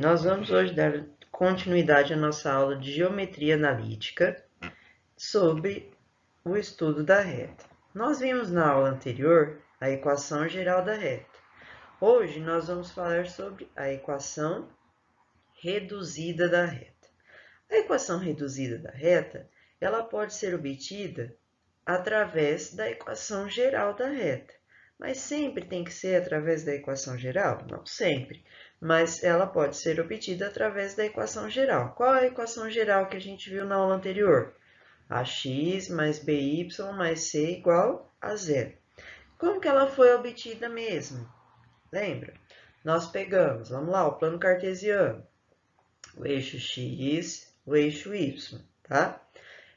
Nós vamos hoje dar continuidade à nossa aula de geometria analítica sobre o estudo da reta. Nós vimos na aula anterior a equação geral da reta. Hoje nós vamos falar sobre a equação reduzida da reta. A equação reduzida da reta, ela pode ser obtida através da equação geral da reta. Mas sempre tem que ser através da equação geral? Não sempre, mas ela pode ser obtida através da equação geral. Qual é a equação geral que a gente viu na aula anterior? Ax mais by mais c igual a zero. Como que ela foi obtida mesmo? Lembra? Nós pegamos, vamos lá, o plano cartesiano, o eixo x, o eixo y, tá?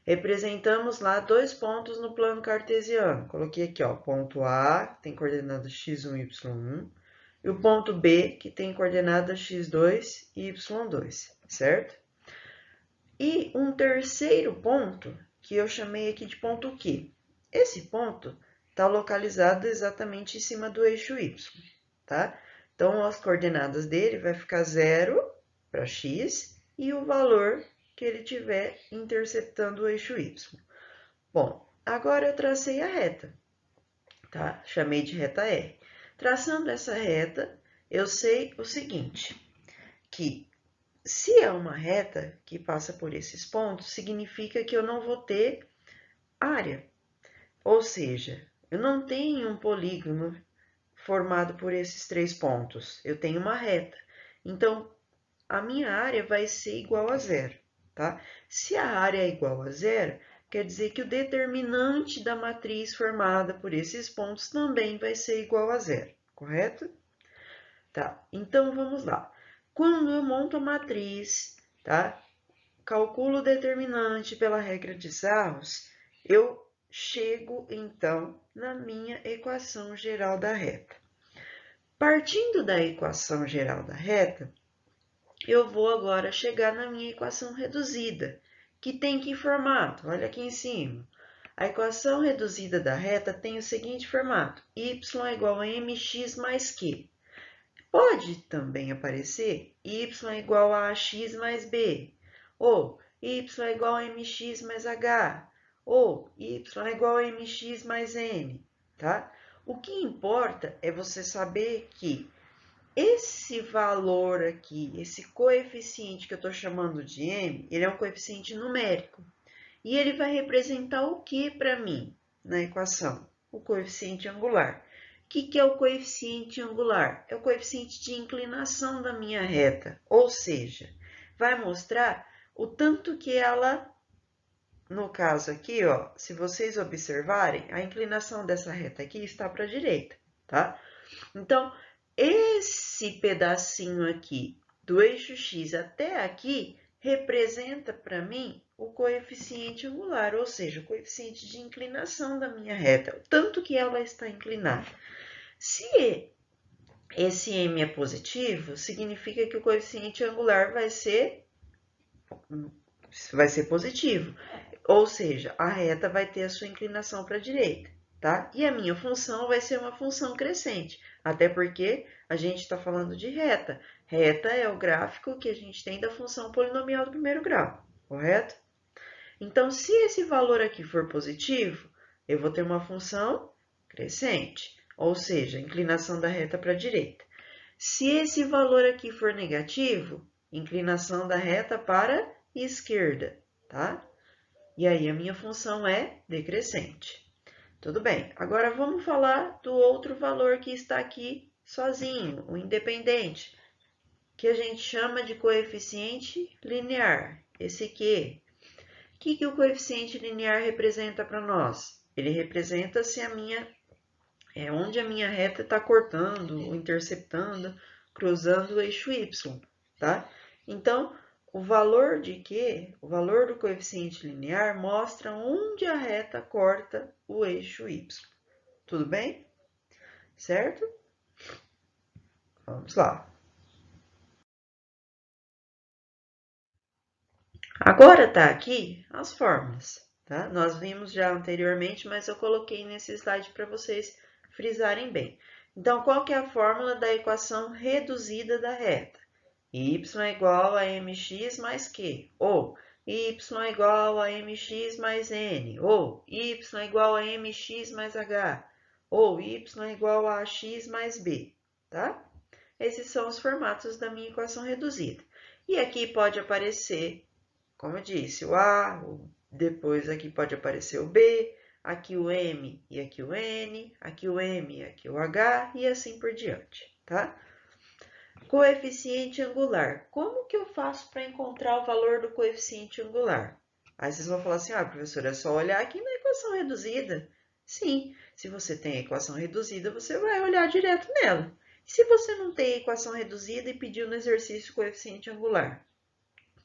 Representamos lá dois pontos no plano cartesiano. Coloquei aqui, ó, ponto A, que tem coordenada x1 e y1, e o ponto B, que tem coordenada x2 e y2, certo? E um terceiro ponto, que eu chamei aqui de ponto Q. Esse ponto está localizado exatamente em cima do eixo y, tá? Então, as coordenadas dele vai ficar 0 para x e o valor que ele tiver interceptando o eixo y. Bom, agora eu tracei a reta, tá? Chamei de reta R. Traçando essa reta, eu sei o seguinte, que se é uma reta que passa por esses pontos, significa que eu não vou ter área. Ou seja, eu não tenho um polígono formado por esses três pontos. Eu tenho uma reta. Então, a minha área vai ser igual a zero, tá? Se a área é igual a zero, quer dizer que o determinante da matriz formada por esses pontos também vai ser igual a zero, correto? Tá, então vamos lá. Quando eu monto a matriz, tá? Calculo o determinante pela regra de Sarros, eu chego então na minha equação geral da reta. Partindo da equação geral da reta, eu vou agora chegar na minha equação reduzida, que tem que formato? Olha aqui em cima. A equação reduzida da reta tem o seguinte formato: y é igual a mx mais q. Pode também aparecer y é igual a ax mais b, ou y é igual a mx mais h, ou y é igual a mx mais n, tá? O que importa é você saber que esse valor aqui, esse coeficiente que eu estou chamando de m, ele é um coeficiente numérico. E ele vai representar o que para mim na equação? O coeficiente angular. O que é o coeficiente angular? É o coeficiente de inclinação da minha reta. Ou seja, vai mostrar o tanto que ela, no caso aqui, ó, se vocês observarem, a inclinação dessa reta aqui está para a direita, tá? Então, esse pedacinho aqui do eixo x até aqui representa para mim o coeficiente angular, ou seja, o coeficiente de inclinação da minha reta, o tanto que ela está inclinada. Se esse m é positivo, significa que o coeficiente angular vai ser positivo, ou seja, a reta vai ter a sua inclinação para a direita, tá? E a minha função vai ser uma função crescente, até porque a gente está falando de reta. Reta é o gráfico que a gente tem da função polinomial do primeiro grau, correto? Então, se esse valor aqui for positivo, eu vou ter uma função crescente, ou seja, inclinação da reta para a direita. Se esse valor aqui for negativo, inclinação da reta para a esquerda, tá? E aí a minha função é decrescente. Tudo bem, agora vamos falar do outro valor que está aqui sozinho, o independente, que a gente chama de coeficiente linear, esse Q. O que o coeficiente linear representa para nós? Ele representa se onde a minha reta está cortando, ou interceptando, cruzando o eixo y, tá? Então, o valor de Q, o valor do coeficiente linear, mostra onde a reta corta o eixo y. Tudo bem? Certo? Vamos lá. Agora está aqui as fórmulas, tá? Nós vimos já anteriormente, mas eu coloquei nesse slide para vocês frisarem bem. Então, qual que é a fórmula da equação reduzida da reta? y é igual a mx mais q, ou y é igual a mx mais n, ou y é igual a mx mais h, ou y é igual a x mais b, tá? Esses são os formatos da minha equação reduzida. E aqui pode aparecer, como eu disse, o a, depois aqui pode aparecer o b, aqui o m e aqui o n, aqui o m e aqui o h, e assim por diante, tá? Coeficiente angular. Como que eu faço para encontrar o valor do coeficiente angular? Aí vocês vão falar assim, professora, é só olhar aqui na equação reduzida. Sim, se você tem a equação reduzida, você vai olhar direto nela. E se você não tem a equação reduzida e pediu no exercício coeficiente angular?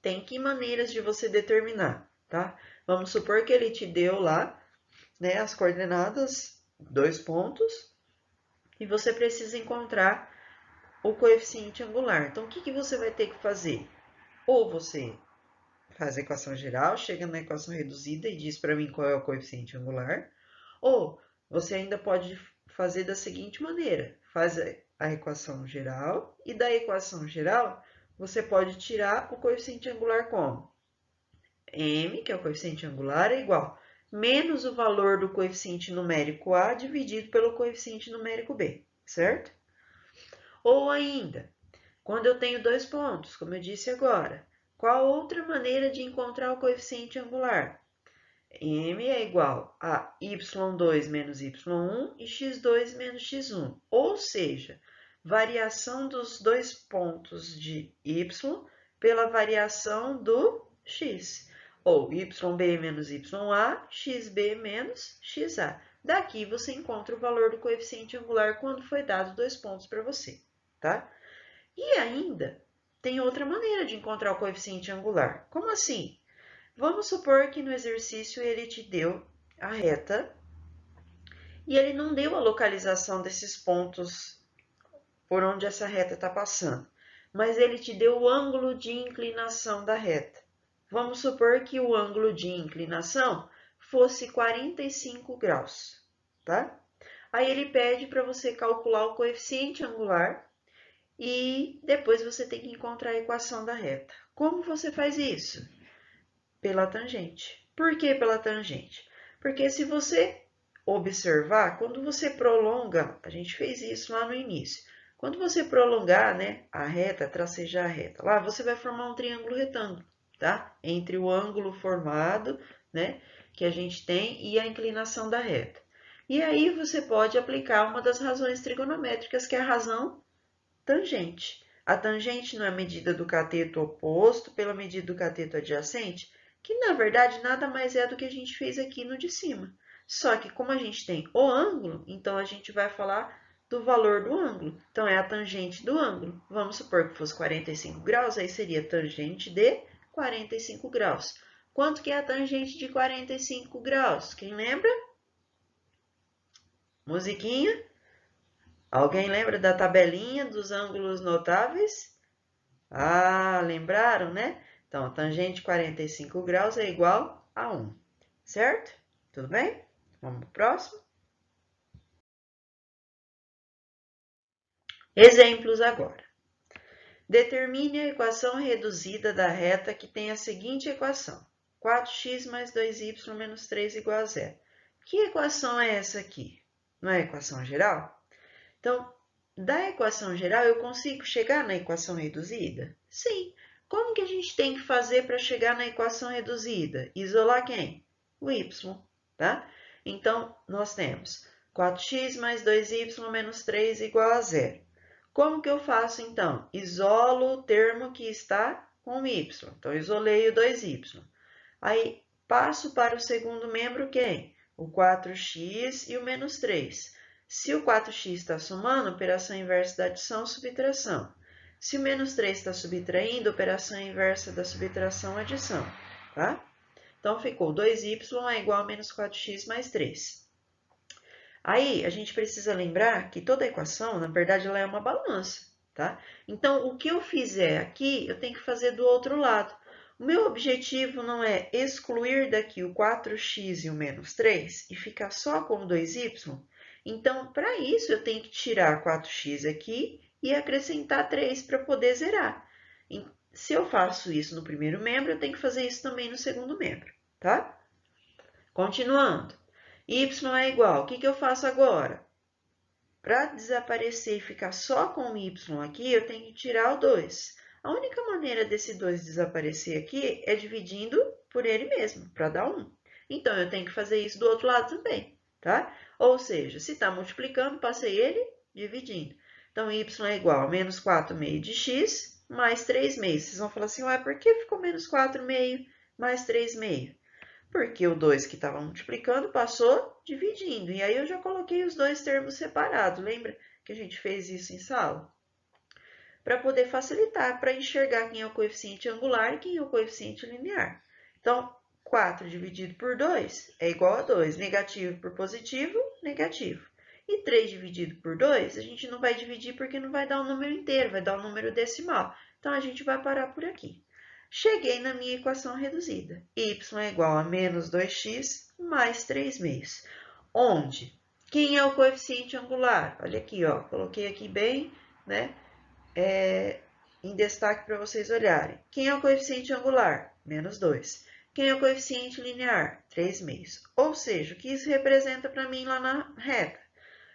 Tem que maneiras de você determinar, tá? Vamos supor que ele te deu lá, né, as coordenadas, 2 pontos, e você precisa encontrar o coeficiente angular. Então, o que você vai ter que fazer? Ou você faz a equação geral, chega na equação reduzida e diz para mim qual é o coeficiente angular, ou você ainda pode fazer da seguinte maneira, faz a equação geral e da equação geral você pode tirar o coeficiente angular como? M, que é o coeficiente angular, é igual menos o valor do coeficiente numérico A dividido pelo coeficiente numérico B, certo? Ou ainda, quando eu tenho 2 pontos, como eu disse agora, qual outra maneira de encontrar o coeficiente angular? M é igual a y2 menos y1 e x2 menos x1. Ou seja, variação dos 2 pontos de y pela variação do x. Ou yb menos ya, xb menos xa. Daqui você encontra o valor do coeficiente angular quando foi dado 2 pontos para você, tá? E ainda tem outra maneira de encontrar o coeficiente angular. Como assim? Vamos supor que no exercício ele te deu a reta e ele não deu a localização desses pontos por onde essa reta está passando, mas ele te deu o ângulo de inclinação da reta. Vamos supor que o ângulo de inclinação fosse 45 graus, tá? Aí ele pede para você calcular o coeficiente angular e depois você tem que encontrar a equação da reta. Como você faz isso? Pela tangente. Por que pela tangente? Porque se você observar, quando você prolonga, a gente fez isso lá no início, quando você prolongar, né, a reta, tracejar a reta, lá você vai formar um triângulo retângulo, tá? Entre o ângulo formado, né, que a gente tem e a inclinação da reta. E aí você pode aplicar uma das razões trigonométricas, que é a razão tangente. A tangente não é a medida do cateto oposto pela medida do cateto adjacente, que na verdade nada mais é do que a gente fez aqui no de cima. Só que como a gente tem o ângulo, então a gente vai falar do valor do ângulo. Então é a tangente do ângulo. Vamos supor que fosse 45 graus, aí seria tangente de 45 graus. Quanto que é a tangente de 45 graus? Quem lembra? Musiquinha? Alguém lembra da tabelinha dos ângulos notáveis? Ah, lembraram, né? Então, a tangente de 45 graus é igual a 1, certo? Tudo bem? Vamos para o próximo. Exemplos agora. Determine a equação reduzida da reta que tem a seguinte equação. 4x mais 2y menos 3 igual a 0. Que equação é essa aqui? Não é a equação geral? Então, da equação geral, eu consigo chegar na equação reduzida? Sim. Como que a gente tem que fazer para chegar na equação reduzida? Isolar quem? O y, tá? Então, nós temos 4x mais 2y menos 3 igual a 0. Como que eu faço, então? Isolo o termo que está com y. Então, isolei o 2y. Aí, passo para o segundo membro quem? O 4x e o menos 3. Se o 4x está somando, operação inversa da adição, subtração. Se o menos 3 está subtraindo, operação inversa da subtração, adição, tá? Então, ficou 2y é igual a menos 4x mais 3. Aí, a gente precisa lembrar que toda equação, na verdade, ela é uma balança, tá? Então, o que eu fizer aqui, eu tenho que fazer do outro lado. O meu objetivo não é excluir daqui o 4x e o menos 3 e ficar só com o 2y. Então, para isso, eu tenho que tirar 4x aqui e acrescentar 3 para poder zerar. Se eu faço isso no primeiro membro, eu tenho que fazer isso também no segundo membro, tá? Continuando. Y é igual. O que eu faço agora? Para desaparecer e ficar só com o y aqui, eu tenho que tirar o 2. A única maneira desse 2 desaparecer aqui é dividindo por ele mesmo, para dar 1. Então, eu tenho que fazer isso do outro lado também, tá? Ou seja, se está multiplicando, passei ele dividindo. Então, y é igual a menos 4 meio de x mais 3 meios. Vocês vão falar assim, ué, por que ficou menos 4 meio mais 3 meio? Porque o 2 que estava multiplicando passou dividindo. E aí eu já coloquei os dois termos separados. Lembra que a gente fez isso em sala? Para poder facilitar, para enxergar quem é o coeficiente angular e quem é o coeficiente linear. Então, 4 dividido por 2 é igual a 2. Negativo por positivo, negativo. E 3 dividido por 2, a gente não vai dividir porque não vai dar um número inteiro, vai dar um número decimal. Então, a gente vai parar por aqui. Cheguei na minha equação reduzida. Y é igual a menos 2x mais 3 meios. Onde? Quem é o coeficiente angular? Olha aqui, ó. Coloquei aqui bem, né? Em destaque para vocês olharem. Quem é o coeficiente angular? Menos 2. Quem é o coeficiente linear? 3 meios. Ou seja, o que isso representa para mim lá na reta?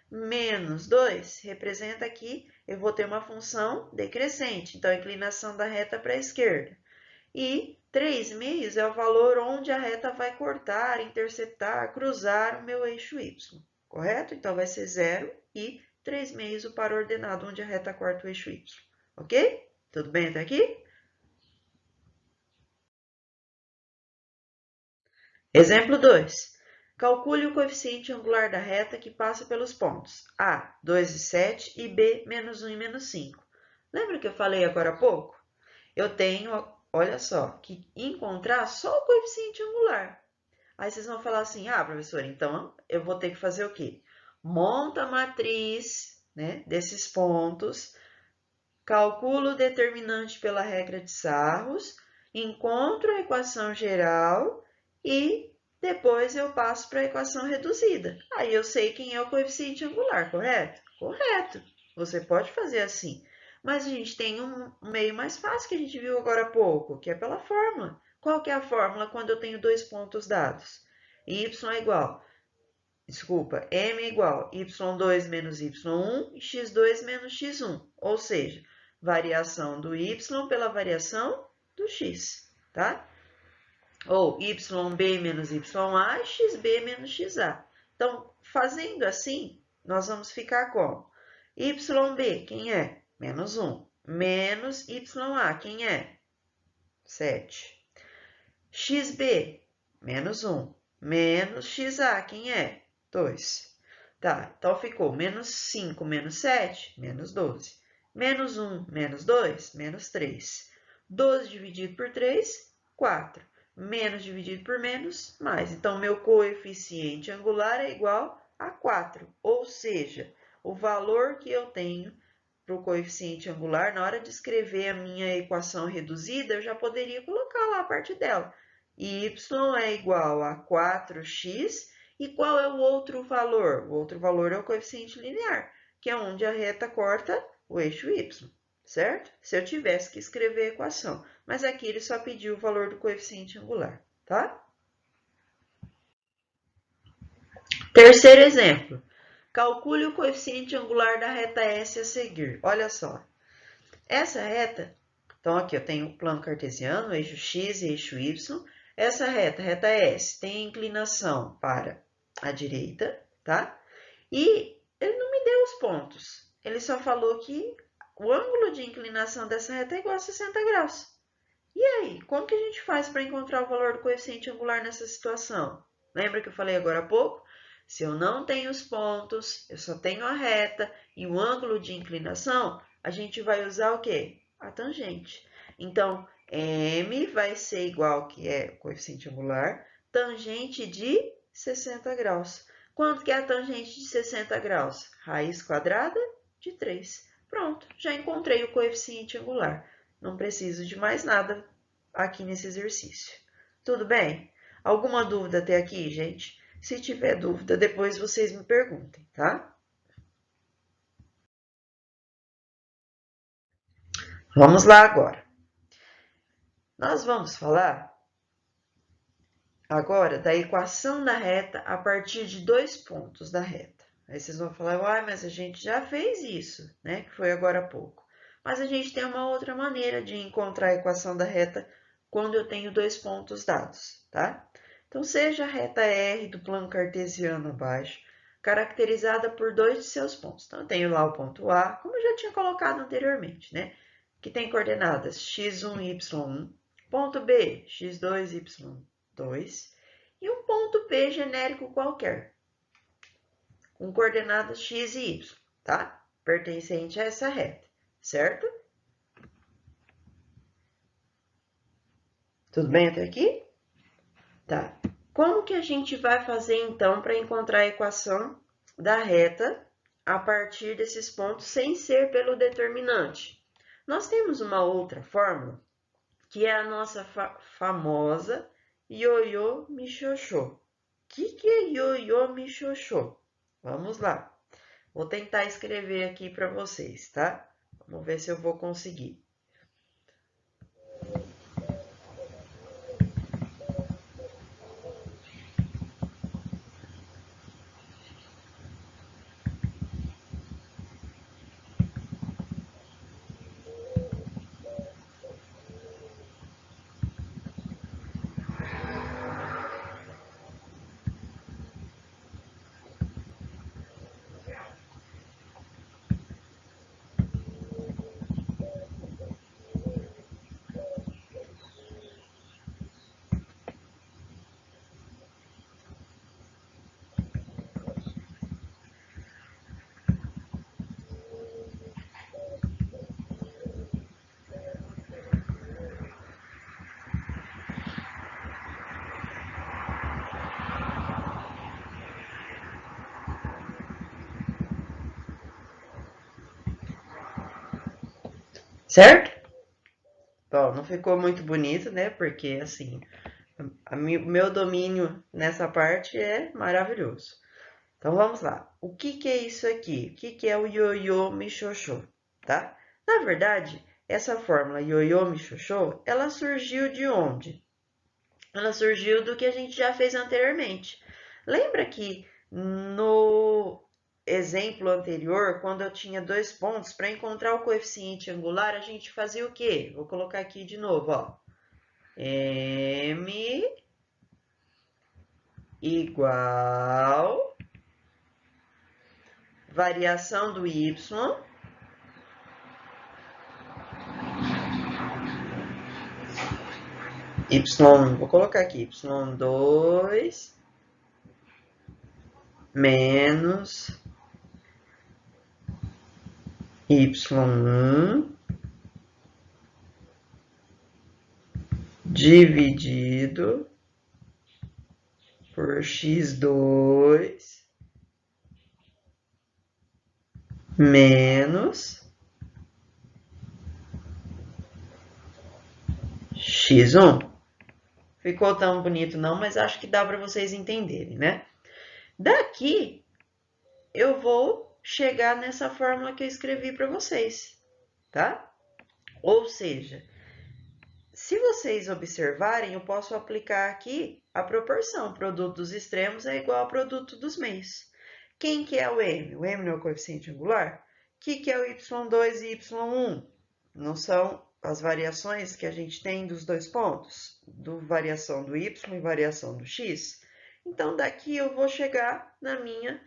Menos 2 representa aqui, eu vou ter uma função decrescente. Então, a inclinação da reta para a esquerda. E 3 meios é o valor onde a reta vai cortar, interceptar, cruzar o meu eixo y, correto? Então, vai ser 0 e 3 meios o par ordenado onde a reta corta o eixo y, ok? Tudo bem até aqui? Exemplo 2. Calcule o coeficiente angular da reta que passa pelos pontos A, 2 e 7 e B, menos 1 e menos 5. Lembra que eu falei agora há pouco? Eu tenho, olha só, que encontrar só o coeficiente angular. Aí vocês vão falar assim, ah, professora, então eu vou ter que fazer o quê? Monta a matriz, né, desses pontos, calculo o determinante pela regra de Sarros, encontro a equação geral e depois eu passo para a equação reduzida. Aí eu sei quem é o coeficiente angular, correto? Correto. Você pode fazer assim. Mas a gente tem um meio mais fácil que a gente viu agora há pouco, que é pela fórmula. Qual que é a fórmula quando eu tenho dois pontos dados? Y é igual, desculpa, M é igual y2 menos y1 e x2 menos x1. Ou seja, variação do y pela variação do x, tá? Ou yb menos ya e xb menos xa. Então, fazendo assim, nós vamos ficar com yb, quem é? Menos 1. Menos ya, quem é? 7. Xb, menos 1. Menos xa, quem é? 2. Tá, então ficou menos 5 menos 7, menos 12. Menos 1 menos 2, menos 3. 12 dividido por 3, 4. Menos dividido por menos, mais. Então, meu coeficiente angular é igual a 4. Ou seja, o valor que eu tenho para o coeficiente angular, na hora de escrever a minha equação reduzida, eu já poderia colocar lá a parte dela. Y é igual a 4x. E qual é o outro valor? O outro valor é o coeficiente linear, que é onde a reta corta o eixo y, certo? Se eu tivesse que escrever a equação. Mas aqui ele só pediu o valor do coeficiente angular, tá? Terceiro exemplo. Calcule o coeficiente angular da reta S a seguir. Olha só. Essa reta, então aqui eu tenho o plano cartesiano, eixo x e eixo y. Essa reta, reta S, tem inclinação para a direita, tá? E ele não me deu os pontos. Ele só falou que o ângulo de inclinação dessa reta é igual a 60 graus. E aí, como que a gente faz para encontrar o valor do coeficiente angular nessa situação? Lembra que eu falei agora há pouco? Se eu não tenho os pontos, eu só tenho a reta e o ângulo de inclinação, a gente vai usar o quê? A tangente. Então, M vai ser igual, que é o coeficiente angular, tangente de 60 graus. Quanto que é a tangente de 60 graus? Raiz quadrada de 3. Pronto, já encontrei o coeficiente angular. Não preciso de mais nada aqui nesse exercício. Tudo bem? Alguma dúvida até aqui, gente? Se tiver dúvida, depois vocês me perguntem, tá? Vamos lá agora. Nós vamos falar agora da equação da reta a partir de 2 pontos da reta. Aí vocês vão falar, uai, mas a gente já fez isso, né? Que foi agora há pouco. Mas a gente tem uma outra maneira de encontrar a equação da reta quando eu tenho 2 pontos dados, tá? Então, seja a reta R do plano cartesiano abaixo, caracterizada por 2 de seus pontos. Então, eu tenho lá o ponto A, como eu já tinha colocado anteriormente, né? Que tem coordenadas x1 e y1, ponto B, x2 e y2, e um ponto P genérico qualquer, com coordenadas x e y, tá? Pertencente a essa reta, certo? Tudo bem até aqui? Tá. Como que a gente vai fazer, então, para encontrar a equação da reta a partir desses pontos, sem ser pelo determinante? Nós temos uma outra fórmula, que é a nossa famosa ioiô michoxô. O que é ioiô michoxô? Vamos lá. Vou tentar escrever aqui para vocês, tá? Vamos ver se eu vou conseguir. Certo? Bom, não ficou muito bonito, né? Porque, assim, o meu domínio nessa parte é maravilhoso. Então, vamos lá. O que é isso aqui? O que é o ioiô michoxô, tá? Na verdade, essa fórmula ioiô michoxô, ela surgiu de onde? Ela surgiu do que a gente já fez anteriormente. Lembra que no exemplo anterior, quando eu tinha 2 pontos, para encontrar o coeficiente angular, a gente fazia o quê? Vou colocar aqui de novo, ó. M igual variação do y vou colocar aqui, y2 menos y1 dividido por x2 menos x1. Ficou tão bonito não, mas acho que dá para vocês entenderem, né? Daqui, eu vou chegar nessa fórmula que eu escrevi para vocês, tá? Ou seja, se vocês observarem, eu posso aplicar aqui a proporção. O produto dos extremos é igual ao produto dos meios. Quem que é o m? O m não é o coeficiente angular? O que é o y2 e y1? Não são as variações que a gente tem dos 2 pontos? Variação do y e variação do x? Então, daqui eu vou chegar na minha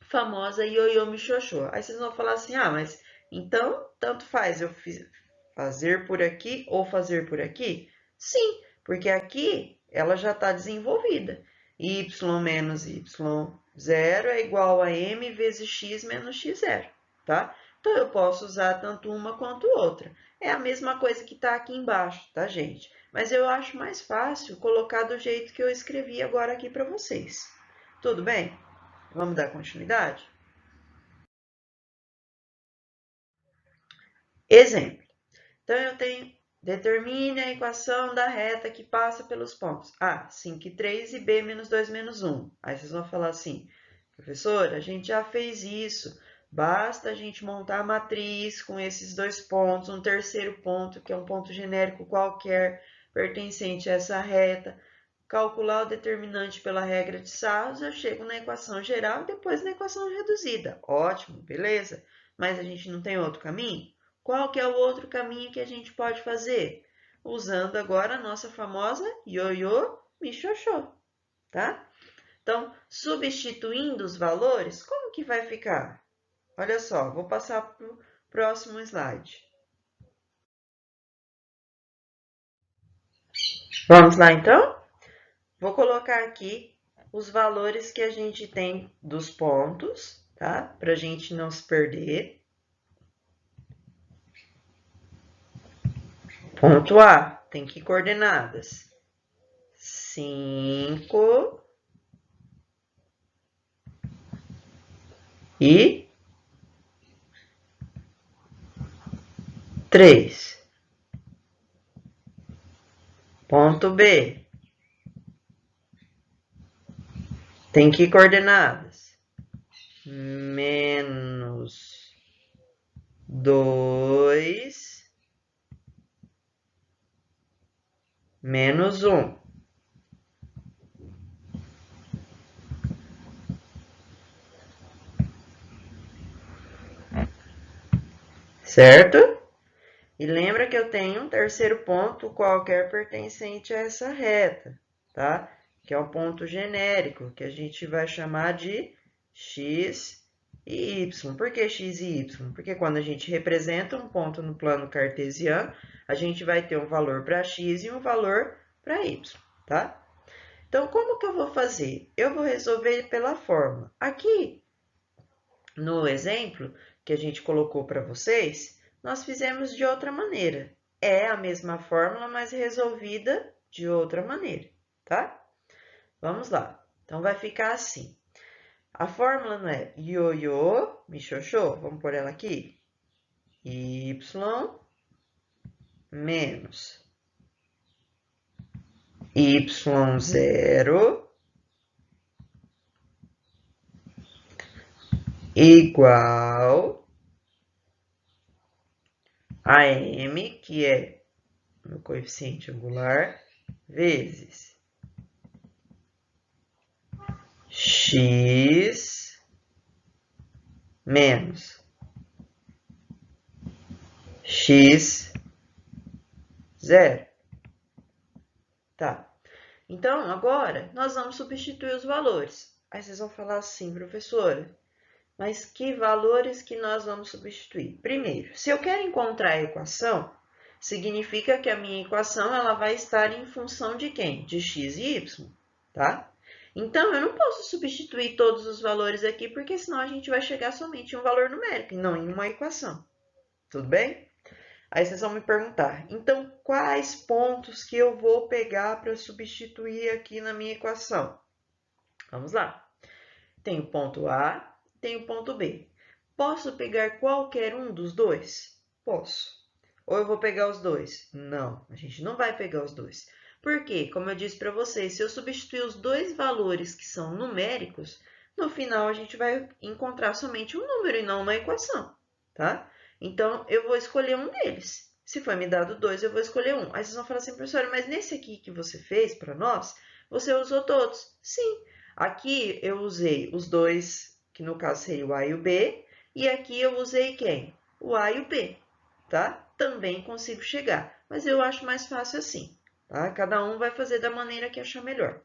famosa ioiô michoxô. Aí vocês vão falar assim, ah, mas então tanto faz eu fazer por aqui ou fazer por aqui? Sim, porque aqui ela já está desenvolvida. Y menos y0 é igual a m vezes x menos x0, tá? Então, eu posso usar tanto uma quanto outra. É a mesma coisa que está aqui embaixo, tá, gente? Mas eu acho mais fácil colocar do jeito que eu escrevi agora aqui para vocês. Tudo bem? Vamos dar continuidade? Exemplo. Então, eu tenho, determine a equação da reta que passa pelos pontos A, 5 e 3 e B, menos 2, menos 1. Aí vocês vão falar assim, professor, a gente já fez isso Basta a gente montar a matriz com esses dois pontos, um terceiro ponto, que é um ponto genérico qualquer, pertencente a essa reta, calcular o determinante pela regra de Sarros, eu chego na equação geral e depois na equação reduzida. Ótimo, beleza. Mas a gente não tem outro caminho? Qual que é o outro caminho que a gente pode fazer? Usando agora a nossa famosa ioiô michiochô, tá? Então, substituindo os valores, como que vai ficar? Olha só, vou passar para o próximo slide. Vamos lá, então? Vou colocar aqui os valores que a gente tem dos pontos, tá? Para a gente não se perder. Ponto A, tem que coordenadas 5 e 3. Ponto B, tem que coordenadas menos 2, menos 1. Certo? E lembra que eu tenho um terceiro ponto qualquer pertencente a essa reta, tá? Que é um ponto genérico, que a gente vai chamar de x e y. Por que x e y? Porque quando a gente representa um ponto no plano cartesiano, a gente vai ter um valor para x e um valor para y, tá? Então, como que eu vou fazer? Eu vou resolver pela fórmula. Aqui, no exemplo que a gente colocou para vocês, nós fizemos de outra maneira. É a mesma fórmula, mas resolvida de outra maneira, tá? Vamos lá. Então, vai ficar assim. A fórmula não é ioiô, michiochô, vamos pôr ela aqui. Y menos y0 igual a m, que é o coeficiente angular, vezes x menos x0. Tá. Então, agora, nós vamos substituir os valores. Aí vocês vão falar assim, professora, mas que valores que nós vamos substituir? Primeiro, se eu quero encontrar a equação, significa que a minha equação ela vai estar em função de quem? De x e y, tá? Então, eu não posso substituir todos os valores aqui, porque senão a gente vai chegar somente em um valor numérico e não em uma equação. Tudo bem? Aí vocês vão me perguntar, então quais pontos que eu vou pegar para substituir aqui na minha equação? Vamos lá. Tem o ponto A, tem o ponto B. Posso pegar qualquer um dos dois? Posso. Ou eu vou pegar os dois? Não, a gente não vai pegar os dois. Por quê? Como eu disse para vocês, se eu substituir os dois valores que são numéricos, no final a gente vai encontrar somente um número e não uma equação, tá? Então, eu vou escolher um deles. Se foi me dado 2, eu vou escolher um. Aí vocês vão falar assim, professora, mas nesse aqui que você fez para nós, você usou todos. Sim, aqui eu usei os dois, que no caso seria o A e o B, e aqui eu usei quem? O A e o B, tá? Também consigo chegar, mas eu acho mais fácil assim, tá? Cada um vai fazer da maneira que achar melhor.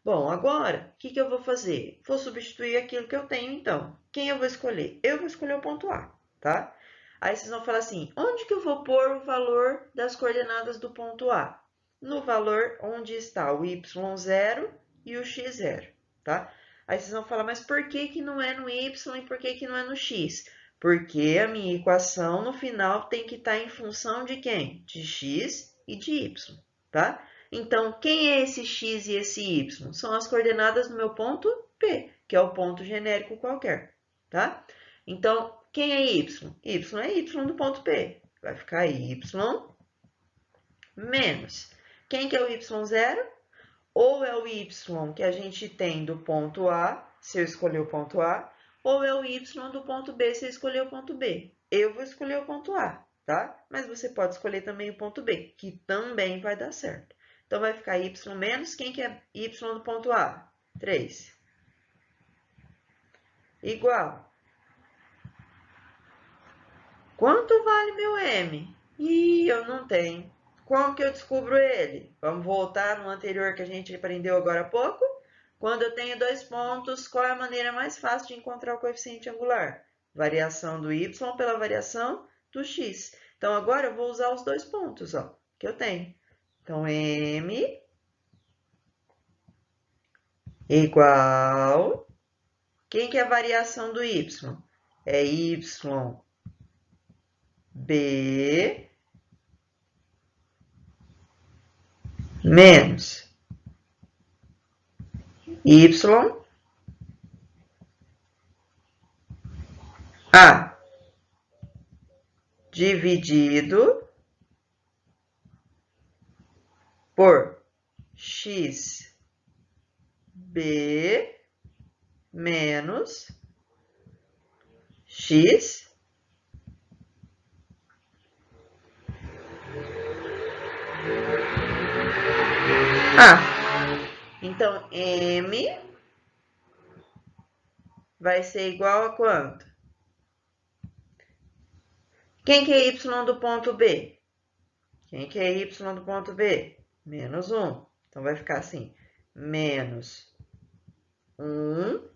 Bom, agora, o que eu vou fazer? Vou substituir aquilo que eu tenho, então. Quem eu vou escolher? Eu vou escolher o ponto A, tá? Aí vocês vão falar assim, onde que eu vou pôr o valor das coordenadas do ponto A? No valor onde está o y0 e o x0, tá? Aí vocês vão falar, mas por que que não é no y e por que que não é no x? Porque a minha equação no final tem que estar em função de quem? De x e de y, tá? Então, quem é esse x e esse y? São as coordenadas do meu ponto P, que é o ponto genérico qualquer, tá? Então, quem é y? Y é y do ponto P. Vai ficar y menos. Quem que é o y0? Ou é o y que a gente tem do ponto A, se eu escolher o ponto A, ou é o y do ponto B se eu escolher o ponto B. Eu vou escolher o ponto A, tá? Mas você pode escolher também o ponto B, que também vai dar certo. Então, vai ficar y menos, quem que é y do ponto A? 3. Igual. Quanto vale meu m? Ih, eu não tenho. Como que eu descubro ele? Vamos voltar no anterior que a gente aprendeu agora há pouco? Quando eu tenho dois pontos, qual é a maneira mais fácil de encontrar o coeficiente angular? Variação do y pela variação do x. Então, agora eu vou usar os dois pontos, ó, que eu tenho. Então, m igual... Quem que é a variação do y? É y b menos y a dividido por x b menos x a. Então, m vai ser igual a quanto? Quem que é y do ponto B? Quem que é y do ponto B? Menos 1. Então, vai ficar assim, menos 1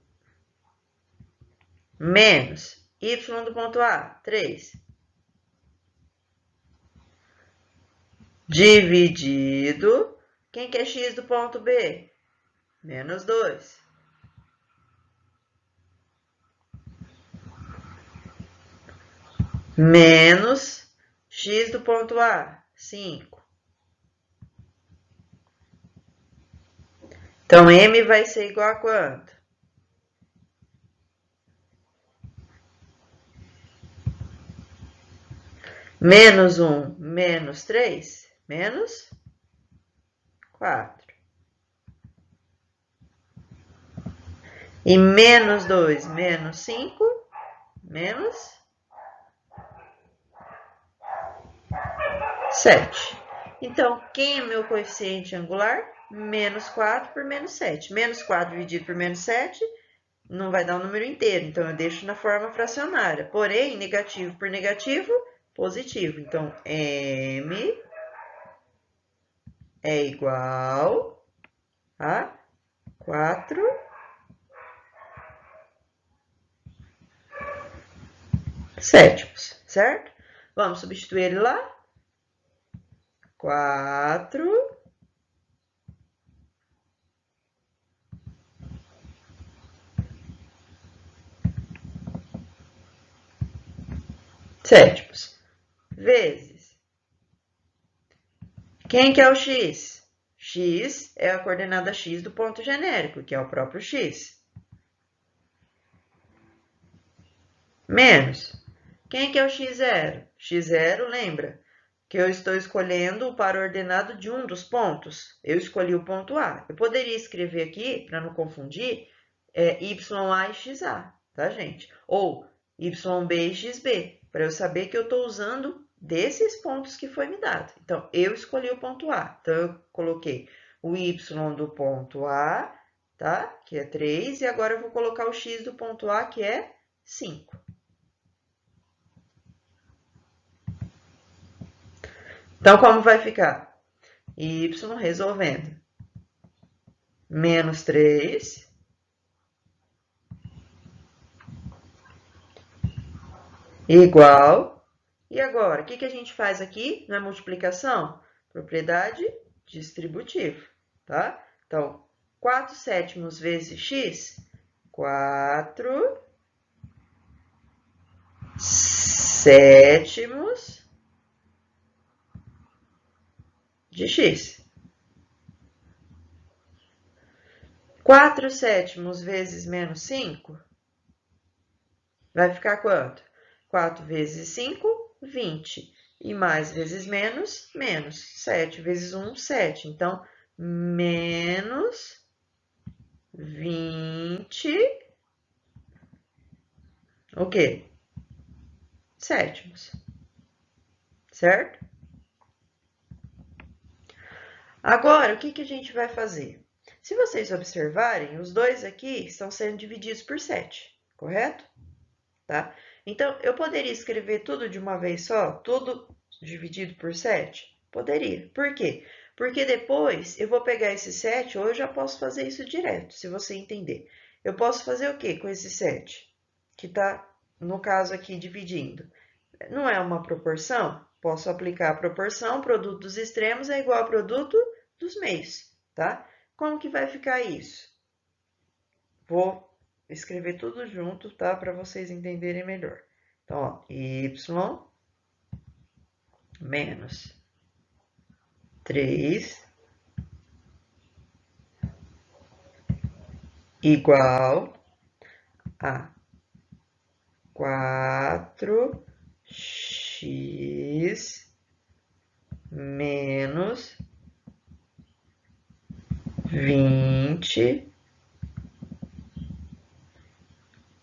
menos y do ponto A, 3. Dividido, quem que é x do ponto B? Menos 2. Menos x do ponto A, 5. Então, m vai ser igual a quanto? Menos 1, menos 3, menos 4. E menos 2, menos 5, menos 7. Então, quem é meu coeficiente angular? Menos 4 por menos 7. Menos 4 dividido por menos 7 não vai dar um número inteiro, então eu deixo na forma fracionária. Porém, negativo por negativo, positivo. Então, m é igual a 4 sétimos, certo? Vamos substituir ele lá. 4 sétimos vezes. Quem que é o x? X é a coordenada x do ponto genérico, que é o próprio x. Menos. Quem que é o x0? X0, lembra que eu estou escolhendo o par ordenado de um dos pontos. Eu escolhi o ponto A. Eu poderia escrever aqui, para não confundir, YA e XA, tá, gente? Ou YB e XB, para eu saber que eu estou usando desses pontos que foi me dado. Então, eu escolhi o ponto A. Então, eu coloquei o Y do ponto A, tá? Que é 3, e agora eu vou colocar o X do ponto A, que é 5. Então, como vai ficar? Y resolvendo. Menos 3. Igual. E agora, o que a gente faz aqui na multiplicação? Propriedade distributiva, tá? Então, 4 sétimos vezes x, 4 sétimos de x. 4 sétimos vezes menos 5 vai ficar quanto? 4 vezes 5, 20. E mais vezes menos, menos. 7 vezes 1, 7. Então, menos 20 o quê? Sétimos. Certo? Agora, o que que a gente vai fazer? Se vocês observarem, os dois aqui estão sendo divididos por 7, correto? Tá? Então, eu poderia escrever tudo de uma vez só? Tudo dividido por 7? Poderia. Por quê? Porque depois eu vou pegar esse 7, ou eu já posso fazer isso direto, se você entender. Eu posso fazer o quê com esse 7? Que está, no caso aqui, dividindo. Não é uma proporção? Posso aplicar a proporção, produto dos extremos é igual ao produto dos meios, tá? Como que vai ficar isso? Vou escrever tudo junto, tá? Para vocês entenderem melhor. Então, ó, y menos 3 igual a 4x menos 20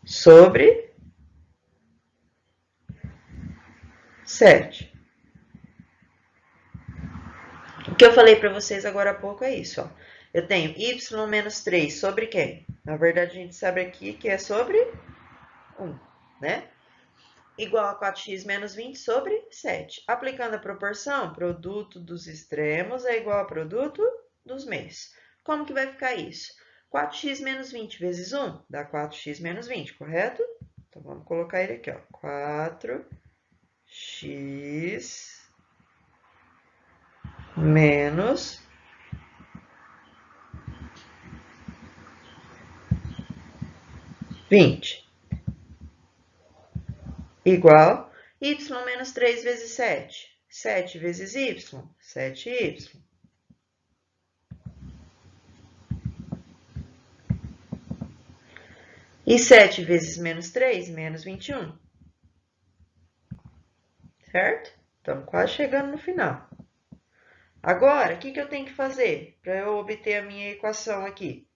sobre 7. O que eu falei para vocês agora há pouco é isso, ó. Eu tenho y menos 3 sobre quem? Na verdade, a gente sabe aqui que é sobre 1, né? Igual a 4x menos 20 sobre 7. Aplicando a proporção, produto dos extremos é igual a produto dos meios. Como que vai ficar isso? 4x menos 20 vezes 1 dá 4x menos 20, correto? Então, vamos colocar ele aqui, ó. 4x menos 20 igual y menos 3 vezes 7. 7 vezes y, 7y. E 7 vezes menos 3, menos 21. Certo? Estamos quase chegando no final. Agora, o que eu tenho que fazer para eu obter a minha equação aqui?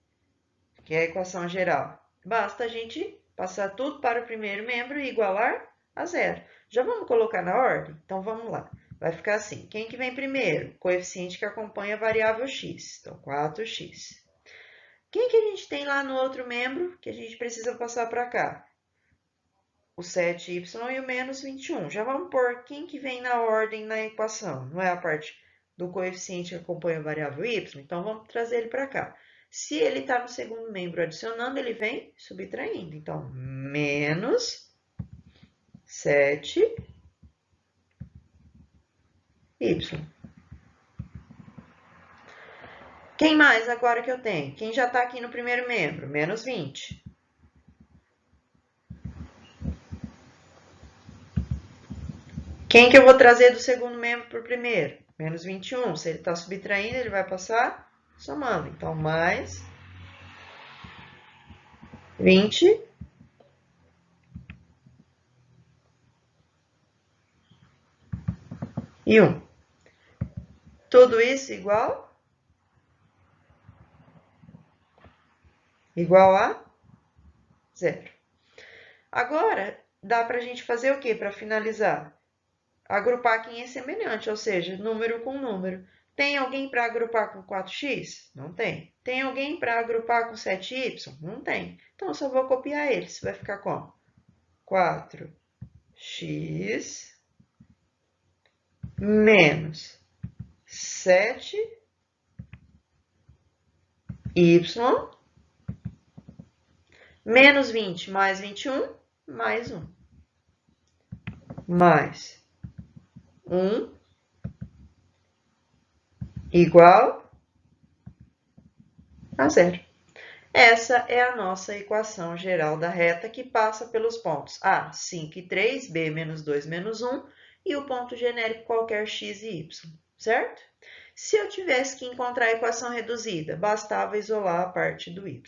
Que é a equação geral. Basta a gente passar tudo para o primeiro membro e igualar a zero. Já vamos colocar na ordem? Então, vamos lá. Vai ficar assim. Quem que vem primeiro? Coeficiente que acompanha a variável x. Então, 4x. Quem que a gente tem lá no outro membro que a gente precisa passar para cá? O 7y e o menos 21. Já vamos pôr quem que vem na ordem na equação. Não é a parte do coeficiente que acompanha a variável y? Então, vamos trazer ele para cá. Se ele está no segundo membro adicionando, ele vem subtraindo. Então, menos 7y. Quem mais agora que eu tenho? Quem já está aqui no primeiro membro? Menos 20. Quem que eu vou trazer do segundo membro para o primeiro? Menos 21. Se ele está subtraindo, ele vai passar somando. Então, mais 20. E 1. Tudo isso igual? Igual a 0. Agora, dá para a gente fazer o quê para finalizar? Agrupar quem é semelhante, ou seja, número com número. Tem alguém para agrupar com 4x? Não tem. Tem alguém para agrupar com 7y? Não tem. Então, eu só vou copiar eles. Vai ficar como? 4x menos 7y menos 20 mais 21 mais 1. Mais 1 igual a 0. Essa é a nossa equação geral da reta que passa pelos pontos A, 5 e 3, B, menos 2, menos 1 e o ponto genérico qualquer x e y, certo? Se eu tivesse que encontrar a equação reduzida, bastava isolar a parte do y.